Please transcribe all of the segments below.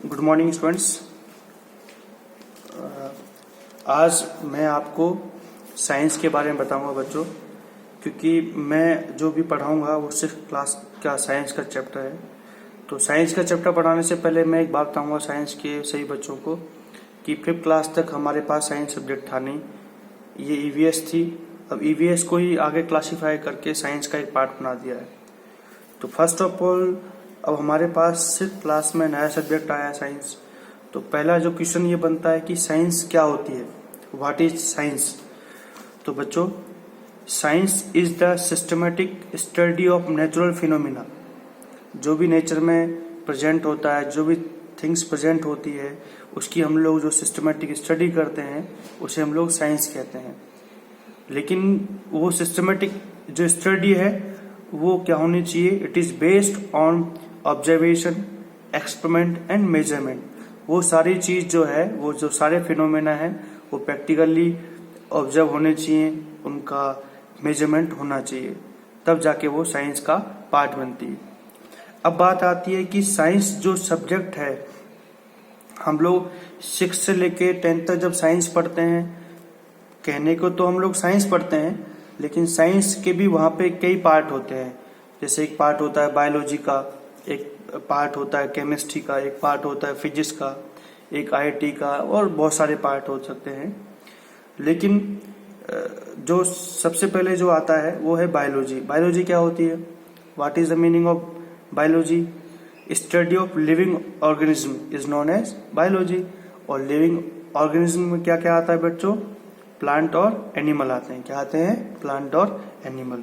Good morning students. आज मैं आपको साइंस के बारे में बताऊंगा बच्चों, क्योंकि मैं जो भी पढ़ाऊंगा वो सिक्स क्लास का साइंस का चैप्टर है। तो साइंस का चैप्टर पढ़ाने से पहले मैं एक बात बताऊंगा साइंस के सही बच्चों को कि फिफ्थ क्लास तक हमारे पास साइंस सब्जेक्ट था नहीं, ये ईवीएस थी। अब ईवीएस को ही आगे क्लासीफाई करके साइंस का एक पार्ट बना दिया है। तो फर्स्ट ऑफ ऑल अब हमारे पास सिक्स क्लास में नया सब्जेक्ट आया है साइंस। तो पहला जो क्वेश्चन ये बनता है कि साइंस क्या होती है, व्हाट इज साइंस। तो बच्चों, science is the systematic study of natural phenomena. जो भी नेचर में प्रेजेंट होता है, जो भी थिंग्स प्रेजेंट होती है, उसकी हम लोग जो सिस्टमेटिक स्टडी करते हैं उसे हम लोग साइंस कहते हैं। लेकिन वो सिस्टमेटिक जो स्टडी है वो क्या होनी चाहिए, it is based on observation, experiment and measurement. वो सारी चीज जो है, वो जो सारे फिनोमेना है वो प्रैक्टिकली ऑब्जर्व होने चाहिए, उनका मेजरमेंट होना चाहिए, तब जाके वो साइंस का पार्ट बनती है। अब बात आती है कि साइंस जो सब्जेक्ट है, हम लोग 6 से लेके 10 तक जब साइंस पढ़ते हैं, कहने को तो हम लोग साइंस पढ़ते हैं, लेकिन साइंस के भी वहाँ पे कई पार्ट होते हैं। जैसे एक पार्ट होता है बायोलॉजी का, एक पार्ट होता है केमिस्ट्री का, एक पार्ट होता है फिजिक्स का, एक आईटी का, और बहुत सारे पार्ट हो सकते हैं। लेकिन जो सबसे पहले जो आता है वो है बायोलॉजी। बायोलॉजी क्या होती है, what is the meaning of biology. Study of living organism is known as biology. और लिविंग ऑर्गेनिज्म में क्या क्या आता है बच्चों, प्लांट और एनिमल आते हैं। क्या आते हैं, प्लांट और एनिमल।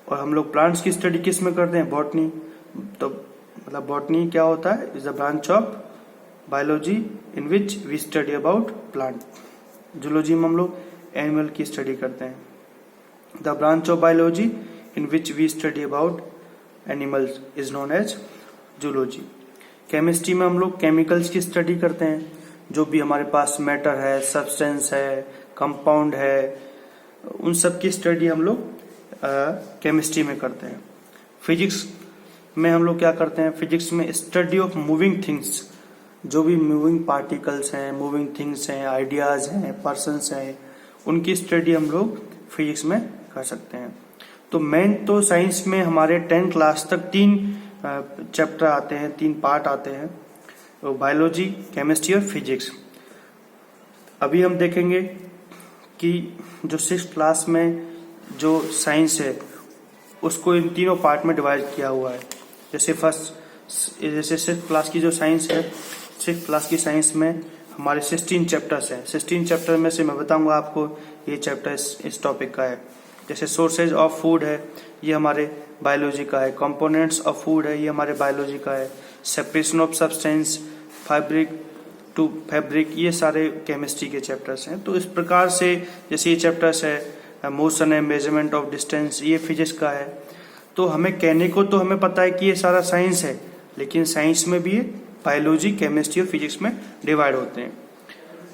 और हम लोग प्लांट्स की स्टडी किस में करते हैं, बॉटनी। तो मतलब बॉटनी क्या होता है, is the branch of biology in which we study about plant. Zoology में हम लोग एनिमल की स्टडी करते हैं। The branch of biology in which we study about animals is known as zoology. Chemistry में हम लोग केमिकल्स की स्टडी करते हैं, जो भी हमारे पास मैटर है, सब्सटेंस है, कंपाउंड है, उन सब की स्टडी हम लोग केमिस्ट्री में करते हैं। फिजिक्स में हम लोग क्या करते हैं, फिजिक्स में स्टडी ऑफ मूविंग थिंग्स, जो भी मूविंग पार्टिकल्स हैं, मूविंग थिंग्स हैं, आइडियाज हैं, पर्सन्स हैं, उनकी स्टडी हम लोग फिजिक्स में कर सकते हैं। तो मेन तो साइंस में हमारे 10 क्लास तक 3 चैप्टर आते हैं, 3 पार्ट आते हैं, तो बायोलॉजी, केमिस्ट्री और फिजिक्स। अभी हम देखेंगे कि जो 6th क्लास में जो साइंस है उसको इन तीनों पार्ट में डिवाइड किया हुआ है। जैसे 6th क्लास की जो साइंस है, 6th क्लास की साइंस में हमारे 16 चैप्टर्स हैं। 16 चैप्टर में से मैं बताऊंगा आपको ये चैप्टर इस टॉपिक का है। जैसे सोर्सेज ऑफ फूड है, ये हमारे बायोलॉजी का है। कंपोनेंट्स ऑफ फूड है, ये हमारे बायोलॉजी का है। Separation of substance, fabric to fabric, ये सारे केमिस्ट्री के चैप्टर्स हैं। तो इस प्रकार से जैसे ये चैप्टर्स है, मोशन है, मेजरमेंट ऑफ डिस्टेंस, ये फिजिक्स का है। तो हमें कहने को तो हमें पता है कि ये सारा साइंस है, लेकिन साइंस में भी ये बायोलॉजी, केमिस्ट्री और फिजिक्स में डिवाइड होते हैं।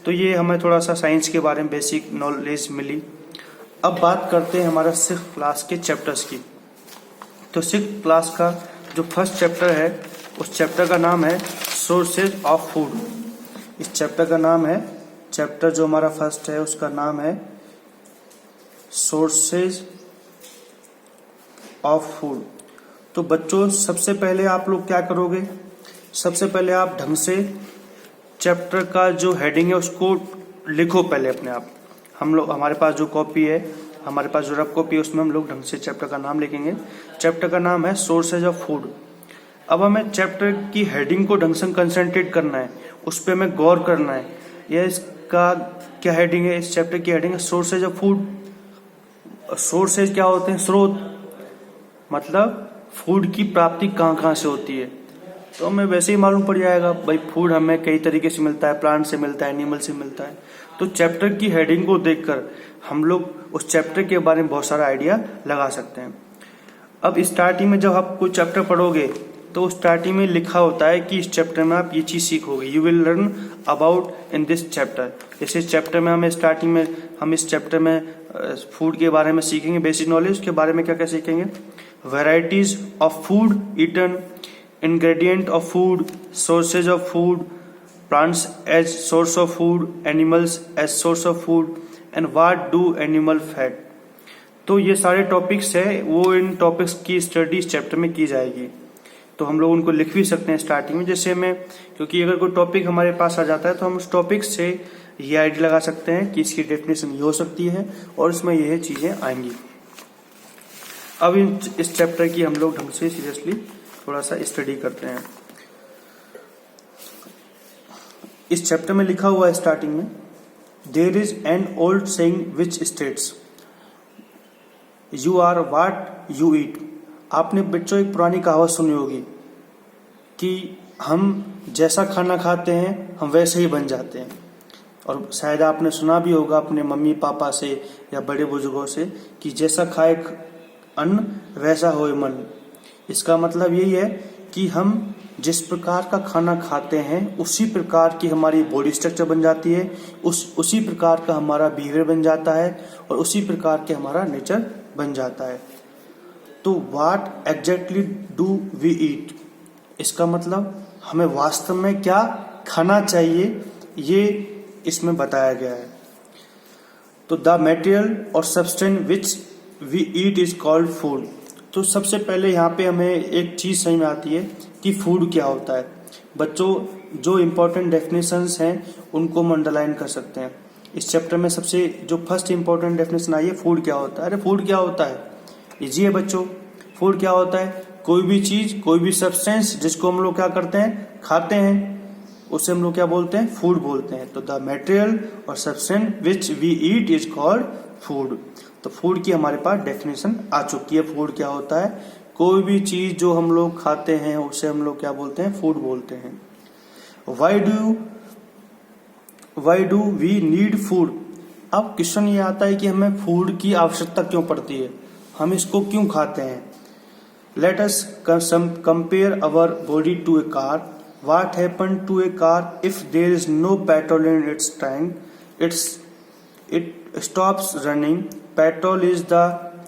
तो ये हमें थोड़ा सा साइंस के बारे में बेसिक नॉलेज मिली। अब बात करते हैं हमारा 6th क्लास के चैप्टर्स की। तो 6th क्लास का जो फर्स्ट चैप्टर है, उस चैप्टर का नाम है सोर्सेज ऑफ फूड। इस चैप्टर का नाम है, चैप्टर जो हमारा फर्स्ट है उसका नाम है सोर्सेज ऑफ फूड। तो बच्चों, सबसे पहले आप लोग क्या करोगे, सबसे पहले आप ढंग से चैप्टर का जो हेडिंग है उसको लिखो पहले अपने आप। हम लोग, हमारे पास जो कॉपी है, हमारे पास जो रफ कॉपी है, उसमें हम लोग ढंग से चैप्टर का नाम लिखेंगे। चैप्टर का नाम है सोर्सेज ऑफ फूड। अब हमें चैप्टर की हेडिंग को ढंग से कंसंट्रेट करना है, उस पर हमें गौर करना है। यह इसका क्या हेडिंग है, इस चैप्टर की हेडिंग है सोर्सेज ऑफ फूड। सोर्सेज क्या होते हैं, स्रोत, मतलब फूड की प्राप्ति कहाँ कहाँ से होती है। तो हमें वैसे ही मालूम पड़ जाएगा भाई, फूड हमें कई तरीके से मिलता है, प्लांट से मिलता है, एनिमल से मिलता है। तो चैप्टर की हेडिंग को देखकर हम लोग उस चैप्टर के बारे में बहुत सारा आइडिया लगा सकते हैं। अब स्टार्टिंग में जब आप कोई चैप्टर पढ़ोगे तो स्टार्टिंग में लिखा होता है कि इस चैप्टर में आप ये चीज सीखोगे, you will learn about in this chapter. जैसे इस चैप्टर में हमें स्टार्टिंग में हम इस चैप्टर में फूड के बारे में सीखेंगे, बेसिक नॉलेज। उसके बारे में क्या क्या सीखेंगे, varieties of food eaten ingredient of food, sources of food, plants as source of food, animals as source of food, and what do animal fed। तो ये सारे टॉपिक्स है, वो इन टॉपिक्स की स्टडी इस चैप्टर में की जाएगी। तो हम लोग उनको लिख भी सकते हैं स्टार्टिंग में, जैसे मैं, क्योंकि अगर कोई टॉपिक हमारे पास आ जाता है तो हम उस टॉपिक से ये आइडिया लगा सकते हैं कि इसकी डेफिनेशन ये हो सकती है और इसमें ये चीजें आएंगी। अब इस चैप्टर की हम लोग ढंग से सीरियसली थोड़ा सा स्टडी करते हैं। इस चैप्टर में लिखा हुआ है स्टार्टिंग में, there is an old saying which states you are what you eat. आपने बच्चों एक पुरानी कहावत सुनी होगी कि हम जैसा खाना खाते हैं हम वैसे ही बन जाते हैं, और शायद आपने सुना भी होगा अपने मम्मी पापा से या बड़े बुजुर्गों से कि जैसा खाए अन्न वैसा होए मन। इसका मतलब यही है कि हम जिस प्रकार का खाना खाते हैं उसी प्रकार की हमारी बॉडी स्ट्रक्चर बन जाती है, उसी प्रकार का हमारा बिहेवियर बन जाता है और उसी प्रकार के हमारा नेचर बन जाता है। तो what exactly do we eat, इसका मतलब हमें वास्तव में क्या खाना चाहिए ये इसमें बताया गया है। तो द मटेरियल और substance which we eat is called food. तो सबसे पहले यहाँ पे हमें एक चीज समझ में आती है कि फूड क्या होता है। बच्चों जो इम्पोर्टेंट डेफिनेशंस हैं उनको हम अंडरलाइन कर सकते हैं। इस चैप्टर में सबसे जो फर्स्ट इम्पोर्टेंट डेफिनेशन आई है, फूड क्या होता है। अरे फूड क्या होता है, इजी है बच्चों। फूड क्या होता है, कोई भी चीज, कोई भी सब्सटेंस जिसको हम लोग क्या करते हैं, खाते हैं, उसे हम लोग क्या बोलते हैं, फूड बोलते हैं। तो द मटेरियल और substance which we eat is called food. तो फूड की हमारे पास डेफिनेशन आ चुकी है। फूड क्या होता है, कोई भी चीज जो हम लोग खाते हैं उसे हम लोग क्या बोलते हैं, फूड बोलते हैं। Why do we need food. अब क्वेश्चन ये आता है कि हमें फूड की आवश्यकता क्यों पड़ती है, हम इसको क्यों खाते हैं। Let us compare our body to a car. What happen to a car if there is no petrol in its tank, it stops running. Petrol is the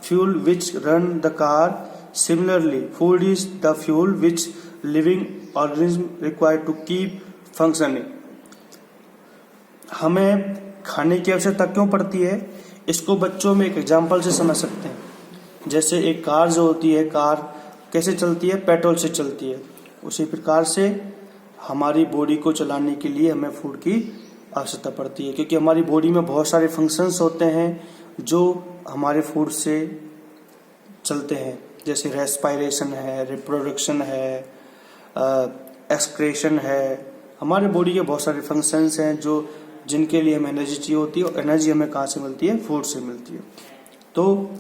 fuel which run the car. Similarly food is the fuel which living organism require to keep functioning. हमें खाने की आवश्यकता क्यों पड़ती है, इसको बच्चों में एक एग्जाम्पल से समझ सकते हैं। जैसे एक कार जो होती है, कार कैसे चलती है, पेट्रोल से चलती है। उसी प्रकार से हमारी बॉडी को चलाने के लिए हमें फूड की आवश्यकता पड़ती है, क्योंकि हमारी बॉडी में बहुत सारे फंक्शंस होते हैं जो हमारे फूड से चलते हैं। जैसे रेस्पायरेशन है, रिप्रोडक्शन है, एक्सक्रेशन है। हमारे बॉडी के बहुत सारे फंक्शंस हैं जो जिनके लिए हमें एनर्जी चाहिए होती है, और एनर्जी हमें कहाँ से मिलती है, फूड से मिलती है। तो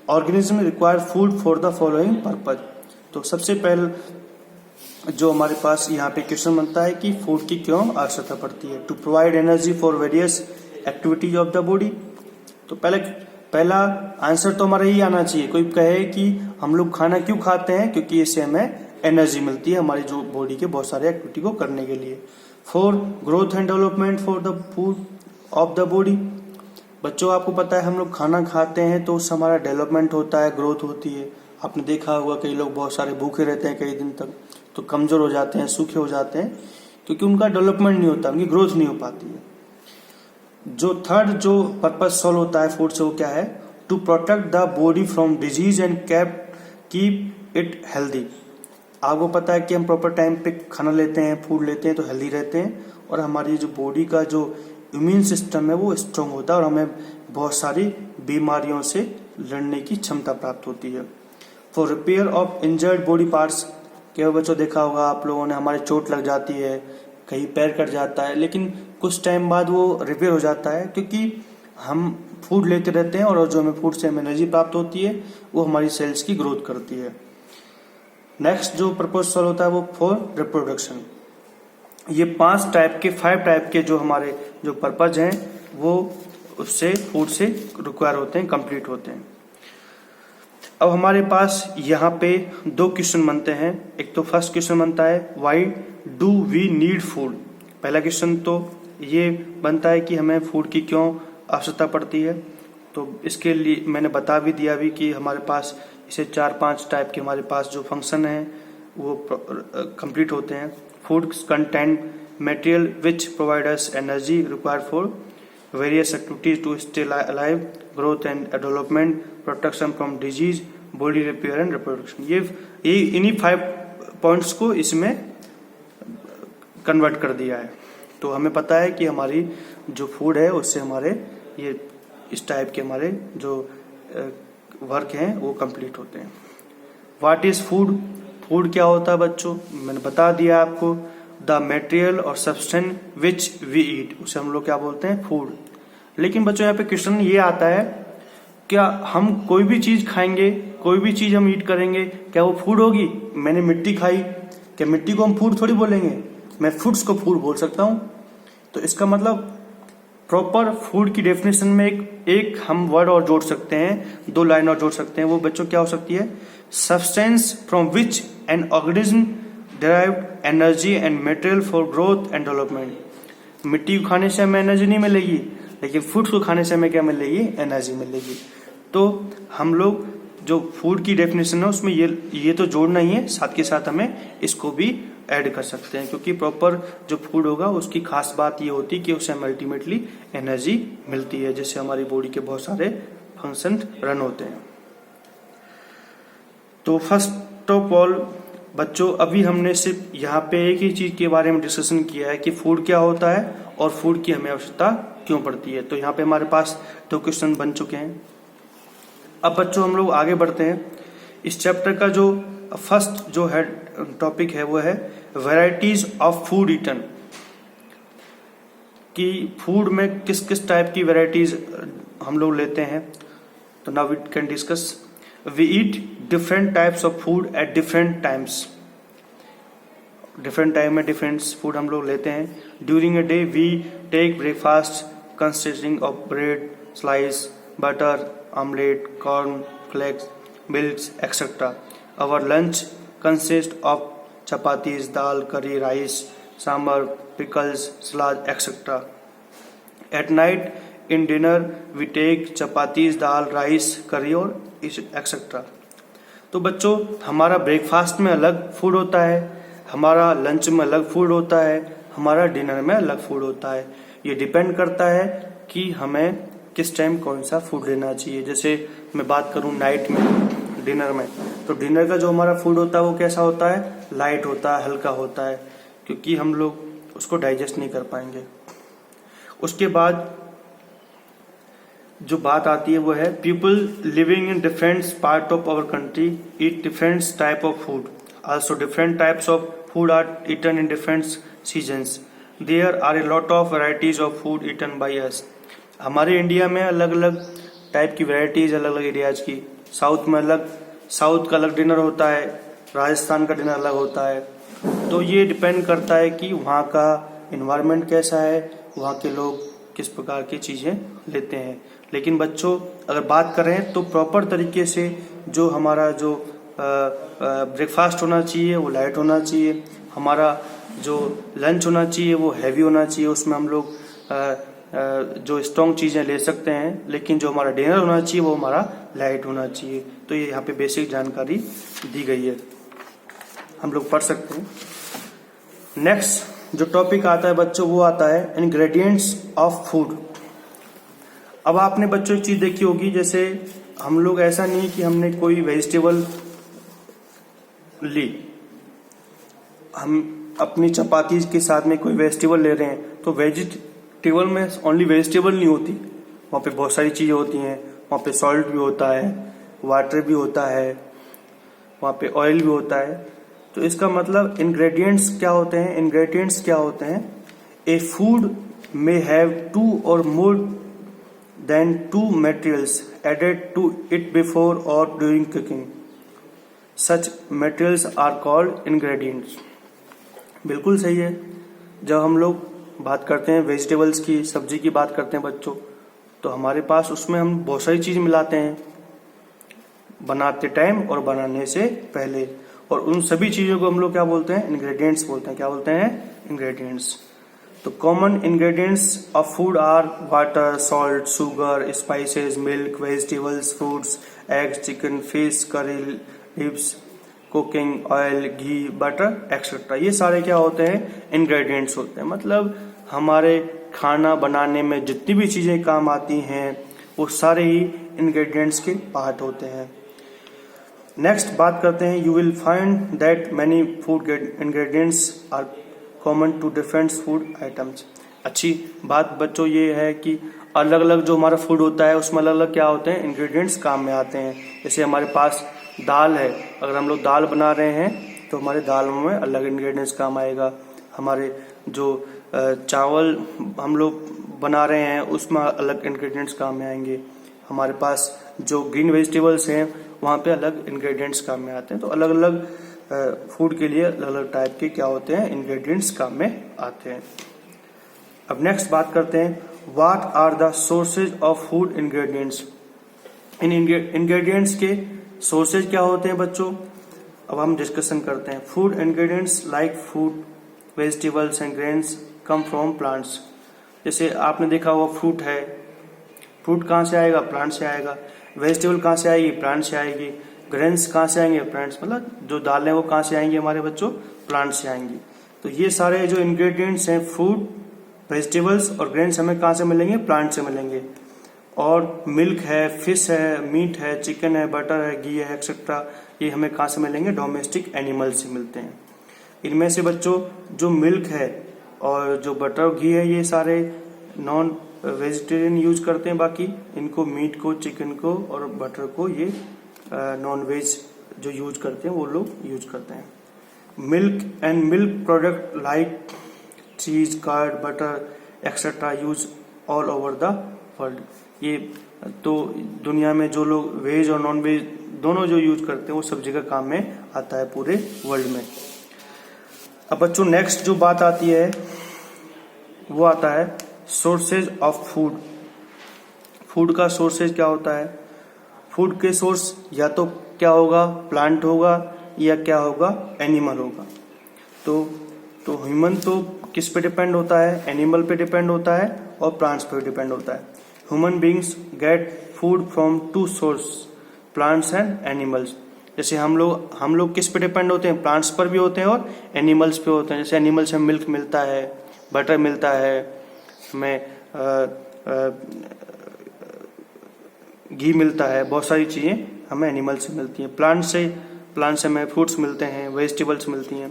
organism require food for the following purpose. तो सबसे पहले जो हमारे पास यहाँ पे क्वेश्चन बनता है कि फूड की क्यों आवश्यकता पड़ती है। To provide energy for various activities of the body. तो पहला आंसर तो हमारा ही आना चाहिए। कोई कहे कि हम लोग खाना क्यों खाते हैं, क्योंकि इससे हमें एनर्जी मिलती है हमारी जो बॉडी के बहुत सारे एक्टिविटी को करने के लिए। For growth and development for the food of the body. बच्चों आपको पता है हम लोग खाना खाते हैं तो उससे हमारा डेवलपमेंट होता है, ग्रोथ होती है। आपने देखा होगा कई लोग बहुत सारे भूखे रहते हैं कई दिन तक, तो कमजोर हो जाते हैं, सूखे हो जाते हैं, क्योंकि उनका डेवलपमेंट नहीं होता, उनकी ग्रोथ नहीं हो पाती है। जो थर्ड जो पर्पज सॉल्व होता है फूड से, वो क्या है, to protect the body from disease and keep it healthy. आपको पता है कि हम प्रॉपर टाइम पे खाना लेते हैं, फूड लेते हैं तो हेल्दी रहते हैं, और हमारी जो बॉडी का जो इम्यून सिस्टम है वो स्ट्रांग होता है और हमें बहुत सारी बीमारियों से लड़ने की क्षमता प्राप्त होती है। For repair of injured body parts. क्या बच्चों देखा होगा आप लोगों ने, हमारे चोट लग जाती है, कहीं पैर कट जाता है, लेकिन कुछ टाइम बाद वो रिपेयर हो जाता है क्योंकि हम फूड लेते रहते हैं, और जो हमें फूड से हमें एनर्जी प्राप्त होती है वो हमारी सेल्स की ग्रोथ करती है। नेक्स्ट जो पर्पज सॉल्व होता है वो फॉर रिप्रोडक्शन। ये 5 टाइप के जो हमारे जो पर्पज हैं वो उससे फूड से रिक्वायर होते हैं, कंप्लीट होते हैं। अब हमारे पास यहाँ पे 2 क्वेश्चन बनते हैं। एक तो फर्स्ट क्वेश्चन बनता है why do we need food. पहला क्वेश्चन तो ये बनता है कि हमें फूड की क्यों आवश्यकता पड़ती है। तो इसके लिए मैंने बता भी दिया भी कि हमारे पास इसे 4-5 टाइप के हमारे पास जो फंक्शन हैं वो कंप्लीट होते हैं। Foods contain material which provide us energy required for various activities to stay alive, growth and development, protection from disease, body repair and reproduction. ये इन्हीं 5 पॉइंट्स को इसमें कन्वर्ट कर दिया है। तो हमें पता है कि हमारी जो फूड है उससे हमारे ये इस टाइप के हमारे जो वर्क हैं वो कंप्लीट होते हैं। What is food? फूड क्या होता है बच्चों? मैंने बता दिया आपको, द मटेरियल और सब्सटेंस विच वी ईट, उसे हम लोग क्या बोलते हैं? फूड। लेकिन बच्चों यहाँ पे क्वेश्चन ये आता है, क्या हम कोई भी चीज खाएंगे, कोई भी चीज हम ईट करेंगे, क्या वो फूड होगी? मैंने मिट्टी खाई, क्या मिट्टी को हम फूड थोड़ी बोलेंगे? मैं फूड्स को फूड बोल सकता हूं। तो इसका मतलब प्रॉपर फूड की डेफिनेशन में एक हम वर्ड और जोड़ सकते हैं, 2 लाइन और जोड़ सकते हैं। वो बच्चों क्या हो सकती है? Substance from which an organism derived energy and material for growth and development. मिट्टी को खाने से हमें एनर्जी नहीं मिलेगी, लेकिन फूड्स को खाने से हमें क्या मिलेगी? एनर्जी मिलेगी। तो हम लोग जो फूड की डेफिनेशन है उसमें ये तो जोड़ना ही है, साथ के साथ हमें इसको भी ऐड कर सकते हैं, क्योंकि प्रॉपर जो फूड होगा उसकी खास बात ये होती है कि उससे हमें अल्टीमेटली एनर्जी मिलती है, जिससे हमारी बॉडी के बहुत सारे फंक्शन रन होते हैं। तो फर्स्ट ऑफ ऑल बच्चों, अभी हमने सिर्फ यहाँ पे एक ही चीज के बारे में डिस्कशन किया है कि फूड क्या होता है और फूड की हमें आवश्यकता क्यों पड़ती है। तो यहाँ पे हमारे पास 2 क्वेश्चन बन चुके हैं। अब बच्चों हम लोग आगे बढ़ते हैं। इस चैप्टर का जो फर्स्ट जो है टॉपिक है वो है वैरायटीज ऑफ फूड ईटन, कि फूड में किस किस टाइप की वैरायटीज हम लोग लेते हैं। तो now we can discuss. We eat different types of food at different times. Different time में डिफरेंट फूड हम लोग लेते हैं। During a day we take breakfast consisting of bread, slice, butter, omelette, corn flakes, milks etcetera. Our lunch consists of chapatis, dal, curry, rice, sambar, pickles, salad, etc. At night, in dinner, we take chapatis, dal, rice, curry और etc. तो बच्चों, हमारा breakfast में अलग food होता है, हमारा lunch में अलग फूड होता है, हमारा डिनर में अलग फूड होता है। ये डिपेंड करता है कि हमें किस टाइम कौन सा फूड लेना चाहिए। जैसे मैं बात करूं नाइट में, डिनर में, तो डिनर का जो हमारा फूड होता है वो कैसा होता है? लाइट होता है, हल्का होता है, क्योंकि हम लोग उसको डाइजेस्ट नहीं कर पाएंगे। उसके बाद जो बात आती है वो है people living in different part of our country eat different type of food. Also different types of food are eaten in different seasons. There are a lot of varieties of food eaten by us. हमारे India में अलग अलग type की varieties, अलग अलग areas की। South में अलग, साउथ का अलग डिनर होता है, राजस्थान का डिनर अलग होता है। तो ये डिपेंड करता है कि वहाँ का इन्वायरमेंट कैसा है, वहाँ के लोग किस प्रकार की चीज़ें लेते हैं। लेकिन बच्चों, अगर बात करें तो प्रॉपर तरीके से जो हमारा जो ब्रेकफास्ट होना चाहिए वो लाइट होना चाहिए, हमारा जो लंच होना चाहिए वो हैवी होना चाहिए, उसमें हम लोग जो स्ट्रॉन्ग चीज़ें ले सकते हैं, लेकिन जो हमारा डिनर होना चाहिए वो हमारा लाइट होना चाहिए। तो ये यहाँ पे बेसिक जानकारी दी गई है, हम लोग पढ़ सकते हैं। नेक्स्ट जो टॉपिक आता है बच्चों वो आता है इंग्रेडिएंट्स ऑफ फूड। अब आपने बच्चों एक चीज़ देखी होगी, जैसे हम लोग ऐसा नहीं कि हमने कोई वेजिटेबल ली, हम अपनी चपाती के साथ में कोई वेजिटेबल ले रहे हैं, तो वेजिटेबल में ओनली वेजिटेबल नहीं होती, वहाँ पे बहुत सारी चीज़ें होती हैं। वहाँ पे सॉल्ट भी होता है, वाटर भी होता है, वहाँ पे ऑयल भी होता है। तो इसका मतलब इंग्रेडिएंट्स क्या होते हैं? इंग्रेडिएंट्स क्या होते हैं? ए food may have 2 or more than 2 materials added to it before or during cooking. Such materials are called ingredients. बिल्कुल सही है। जब हम लोग बात करते हैं वेजिटेबल्स की, सब्जी की बात करते हैं बच्चों, तो हमारे पास उसमें हम बहुत सारी चीज़ मिलाते हैं बनाते टाइम और बनाने से पहले, और उन सभी चीज़ों को हम लोग क्या बोलते हैं? इंग्रेडिएंट्स बोलते हैं। क्या बोलते हैं? इंग्रेडिएंट्स। तो common ingredients of food are water, salt, sugar, spices, milk, vegetables, fruits, eggs, chicken, fish, curry leaves, cooking, oil, ghee, butter etcetera. ये सारे क्या होते हैं? इंग्रेडिएंट्स होते हैं। मतलब हमारे खाना बनाने में जितनी भी चीजें काम आती हैं वो सारे ही इंग्रेडिएंट्स के पार्ट होते हैं। नेक्स्ट बात करते हैं, you will find that many food ingredients are common to different food items. अच्छी बात बच्चों ये है कि अलग अलग जो हमारा फूड होता है उसमें अलग अलग क्या होते हैं? इंग्रेडिएंट्स काम में आते हैं। जैसे हमारे पास दाल है, अगर हम लोग दाल बना रहे हैं तो हमारे दाल में अलग इंग्रेडिएंट्स काम आएगा। हमारे जो चावल हम लोग बना रहे हैं उसमें अलग इंग्रेडिएंट्स काम में आएंगे। हमारे पास जो ग्रीन वेजिटेबल्स हैं वहाँ पे अलग इंग्रेडिएंट्स काम में आते हैं। तो अलग अलग फूड के लिए अलग अलग टाइप के क्या होते हैं? इंग्रेडिएंट्स काम में आते हैं। अब नेक्स्ट बात करते हैं, what are the sources of food ingredients. इन इंग्रेडिएंट्स के सोर्सेज क्या होते हैं बच्चों? अब हम डिस्कशन करते हैं। Food ingredients like food, vegetables and grains come from plants. जैसे आपने देखा हुआ फ्रूट है, फ्रूट कहाँ से आएगा? प्लांट से आएगा। वेजिटेबल कहाँ से आएगी? प्लांट से आएगी। ग्रेन्स कहाँ से आएंगे? प्लांट्स, मतलब जो दालें वो कहाँ से आएंगी हमारे बच्चों? प्लांट से आएंगी। तो ये सारे जो इंग्रेडिएंट्स हैं, फ्रूट, वेजिटेबल्स और ग्रेन्स, हमें कहाँ से मिलेंगे? प्लांट से मिलेंगे। और मिल्क है, फिश है, मीट है, चिकन है, बटर है, घी है एक्सेट्रा, ये हमें कहाँ से मिलेंगे? डोमेस्टिक एनिमल से मिलते हैं। इनमें से बच्चों जो मिल्क है और जो बटर और घी है ये सारे नॉन वेजिटेरियन यूज करते हैं। बाकी इनको मीट को, चिकन को और बटर को ये नॉन वेज जो यूज करते हैं वो लोग यूज करते हैं। Milk and milk product like cheese, curd, butter etcetera use all over the world. ये तो दुनिया में जो लोग वेज और नॉन वेज दोनों जो यूज करते हैं वो सब जगह काम में आता है पूरे वर्ल्ड में। अब बच्चों नेक्स्ट जो बात आती है वो आता है सोर्सेज ऑफ फूड। फूड का सोर्सेज क्या होता है? फूड के सोर्स या तो क्या होगा? प्लांट होगा या क्या होगा? एनिमल होगा। तो ह्यूमन तो किस पे डिपेंड होता है? एनिमल पे डिपेंड होता है और प्लांट्स पे डिपेंड होता है। Human beings get food from two source, plants and animals. जैसे हम लोग किस पे डिपेंड होते हैं? प्लांट्स पर भी होते हैं और एनिमल्स पे होते हैं। जैसे एनिमल्स में मिल्क मिलता है, बटर मिलता है, हमें घी मिलता है, बहुत सारी चीजें हमें एनिमल से मिलती हैं। प्लांट से हमें फ्रूट्स मिलते हैं, वेजिटेबल्स मिलती हैं।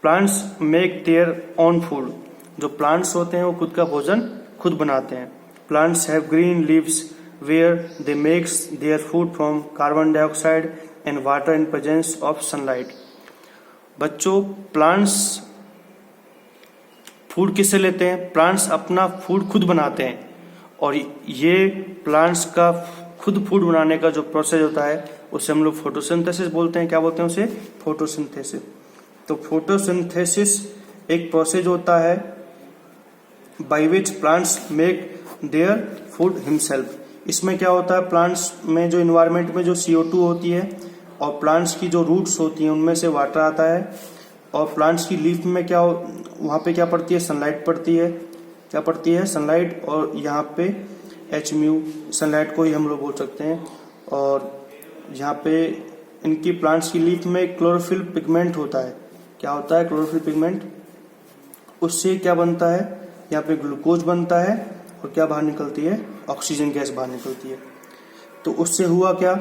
Plants make their own food. जो प्लांट्स होते हैं वो खुद का भोजन खुद बनाते हैं। Plants have green leaves where they makes their food from carbon dioxide and water in presence of sunlight. बच्चों प्लांट्स फूड किससे लेते हैं? प्लांट्स अपना फूड खुद बनाते हैं और ये प्लांट्स का खुद फूड बनाने का जो प्रोसेस होता है उसे हम लोग फोटोसिंथेसिस बोलते हैं। क्या बोलते हैं उसे? फोटोसिंथेसिस। तो फोटोसिंथेसिस एक प्रोसेस होता है by which plants make their food himself. इसमें क्या होता है? प्लांट्स में जो इन्वायरमेंट में जो CO2 होती है और प्लांट्स की जो रूट्स होती हैं उनमें से वाटर आता है और प्लांट्स की लीफ में क्या वहाँ पे क्या पड़ती है? सनलाइट पड़ती है। क्या पड़ती है? सनलाइट। और यहाँ पे HMU सनलाइट को ही हम लोग बोल सकते हैं। और यहाँ पे इनकी प्लांट्स की लीफ में क्लोरोफिल पिगमेंट होता है। क्या होता है? Chlorophyll pigment. उससे क्या बनता है? यहाँ पे ग्लूकोज बनता है और क्या बाहर निकलती है? ऑक्सीजन गैस बाहर निकलती है। तो उससे हुआ क्या?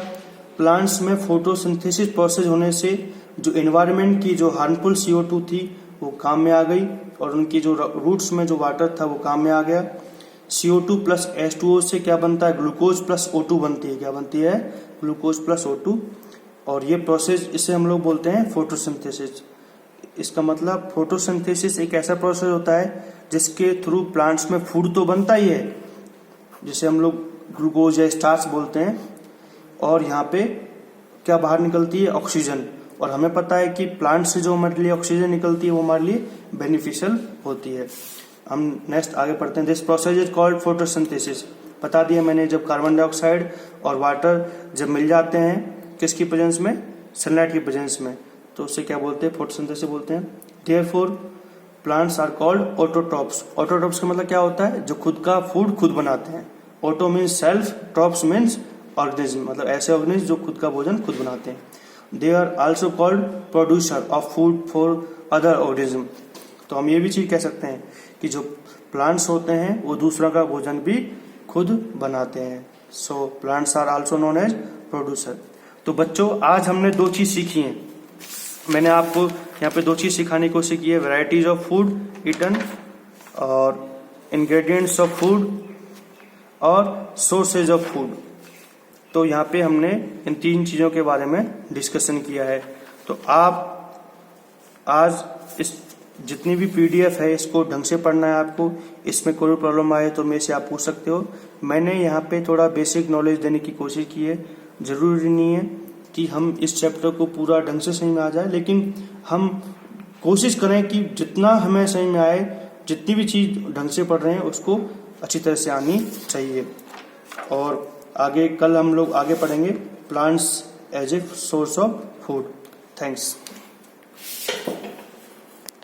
प्लांट्स में फोटोसिंथेसिस प्रोसेस होने से जो एनवायरनमेंट की जो हार्मफुल CO2 थी वो काम में आ गई और उनकी जो रूट्स में जो वाटर था वो काम में आ गया। CO2 प्लस H2O से क्या बनता है? ग्लूकोज प्लस O2 बनती है। क्या बनती है? Glucose plus O2। और ये प्रोसेस इसे हम लोग बोलते हैं फोटोसिंथेसिस। इसका मतलब फोटोसिंथेसिस एक ऐसा प्रोसेस होता है जिसके थ्रू प्लांट्स में फूड तो बनता ही है, जिसे हम लोग ग्लूकोज या स्टार्च बोलते हैं। और यहाँ पे क्या बाहर निकलती है? ऑक्सीजन। और हमें पता है कि प्लांट से जो हमारे लिए ऑक्सीजन निकलती है वो हमारे लिए बेनिफिशियल होती है। हम नेक्स्ट आगे पढ़ते हैं। This process is called photosynthesis. बता दिया मैंने, जब कार्बन डाइऑक्साइड और वाटर जब मिल जाते हैं किसकी प्रेजेंस में? सनलाइट की प्रेजेंस में, तो उससे क्या बोलते हैं? फोटोसिंथेसिस बोलते हैं। Therefore plants are called autotrophs. Autotrophs का मतलब क्या होता है? जो खुद का फूड खुद बनाते हैं। Auto means self, trophs means organism, मतलब ऐसे ऑर्गेनिज्म जो खुद का भोजन खुद बनाते हैं। They are also called producer of food for other organism. तो हम ये भी चीज कह सकते हैं कि जो प्लांट्स होते हैं वो दूसरों का भोजन भी खुद बनाते हैं। So plants are also known as producer. तो बच्चों आज हमने दो चीज सीखी हैं। मैंने आपको यहाँ पे दो चीज सिखाने की कोशिश की है, वैरायटीज ऑफ फूड ईटन और इंग्रेडिएंट्स ऑफ फूड और सोर्सेज ऑफ फूड। तो यहाँ पे हमने इन तीन चीजों के बारे में डिस्कशन किया है। तो आप आज इस जितनी भी पीडीएफ है इसको ढंग से पढ़ना है आपको। इसमें कोई प्रॉब्लम आए तो मेरे से आप पूछ सकते हो। मैंने यहाँ पे थोड़ा बेसिक नॉलेज देने की कोशिश की है। जरूरी नहीं है कि हम इस चैप्टर को पूरा ढंग से समझ में आ जाए, लेकिन हम कोशिश करें कि जितना हमें समझ में आए, जितनी भी चीज ढंग से पढ़ रहे हैं उसको अच्छी तरह से आनी चाहिए। और आगे कल हम लोग आगे पढ़ेंगे plants as a source of food. Thanks.